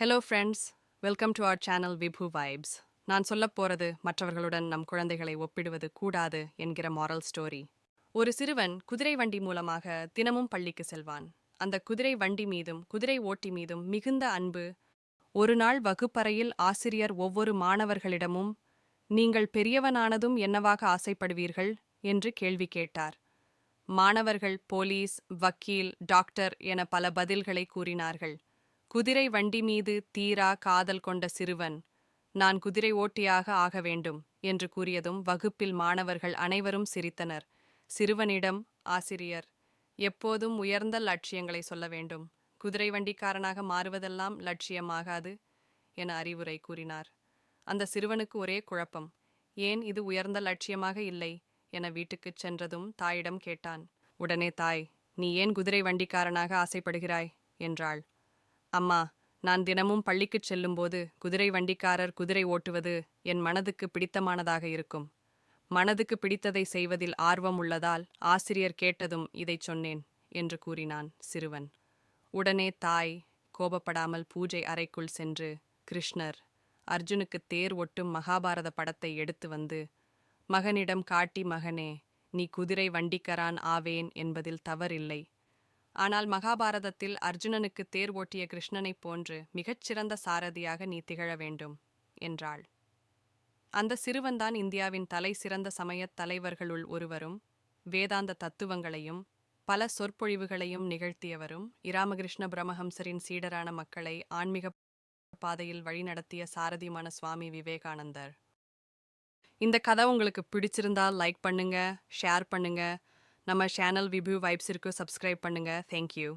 Hello friends, welcome to our channel Vibhu vibes. நான் சொல்லப் போறது மற்றவர்களுடன் நம் குழந்தைகளை ஒப்பிடுவது கூடாது என்கிற மாரல் ஸ்டோரி. ஒரு சிறுவன் குதிரை வண்டி மூலமாக தினமும் பள்ளிக்கு செல்வான். அந்த குதிரை வண்டி மீதும் குதிரை ஓட்டி மீதும் மிகுந்த அன்பு. ஒரு நாள் வகுப்பறையில் ஆசிரியர் ஒவ்வொரு மாணவர்களிடமும், நீங்கள் பெரியவனானதும் என்னவாக ஆசைப்படுவீர்கள் என்று கேள்வி கேட்டார். மாணவர்கள் போலீஸ், வக்கீல், டாக்டர் என பல பதில்களை கூறினார்கள். குதிரை வண்டி மீது தீரா காதல் கொண்ட சிறுவன், நான் குதிரை ஓட்டியாக ஆக வேண்டும் என்று கூறியதும் வகுப்பில் மாணவர்கள் அனைவரும் சிரித்தனர். சிறுவனிடம் ஆசிரியர், எப்போதும் உயர்ந்த லட்சியங்களை சொல்ல வேண்டும், குதிரை வண்டிக்காரனாக மாறுவதெல்லாம் லட்சியமாகாது என அறிவுரை கூறினார். அந்த சிறுவனுக்கு ஒரே குழப்பம். ஏன் இது உயர்ந்த லட்சியமாக இல்லை என வீட்டுக்குச் சென்றதும் தாயிடம் கேட்டான். உடனே தாய், நீ ஏன் குதிரை வண்டிக்காரனாக ஆசைப்படுகிறாய் என்றாள். அம்மா, நான் தினமும் பள்ளிக்குச் செல்லும்போது குதிரை வண்டிக்காரர் குதிரை ஓட்டுவது என் மனதுக்கு பிடித்தமானதாக இருக்கும். மனதுக்கு பிடித்ததை செய்வதில் ஆர்வம் உள்ளதால் ஆசிரியர் கேட்டதும் இதைச் சொன்னேன் என்று கூறினான் சிறுவன். உடனே தாய் கோபப்படாமல் பூஜை அறைக்குள் சென்று கிருஷ்ணர் அர்ஜுனுக்கு தேர் ஒட்டும் மகாபாரத படத்தை எடுத்து வந்து மகனிடம் காட்டி, மகனே, நீ குதிரை வண்டிக்கரான் ஆவேன் என்பதில் தவறில்லை. ஆனால் மகாபாரதத்தில் அர்ஜுனனுக்கு தேர் ஓட்டிய கிருஷ்ணனைப் போன்று மிகச்சிறந்த சாரதியாக நீ திகழ வேண்டும் என்றாள். அந்த சிறுவன்தான் இந்தியாவின் தலை சிறந்த சமயத் தலைவர்களுள் ஒருவரும், வேதாந்த தத்துவங்களையும் பல சொற்பொழிவுகளையும் நிகழ்த்தியவரும், இராமகிருஷ்ண பிரமஹம்சரின் சீடரான மக்களை ஆன்மீக பாதையில் வழிநடத்திய சாரதியான சுவாமி விவேகானந்தர். இந்த கதை உங்களுக்கு பிடிச்சிருந்தால் லைக் பண்ணுங்க, ஷேர் பண்ணுங்க. நம்ம சேனல் விபு வைப்ஸிற்கு சப்ஸ்கிரைப் பண்ணுங்க. தேங்க்யூ.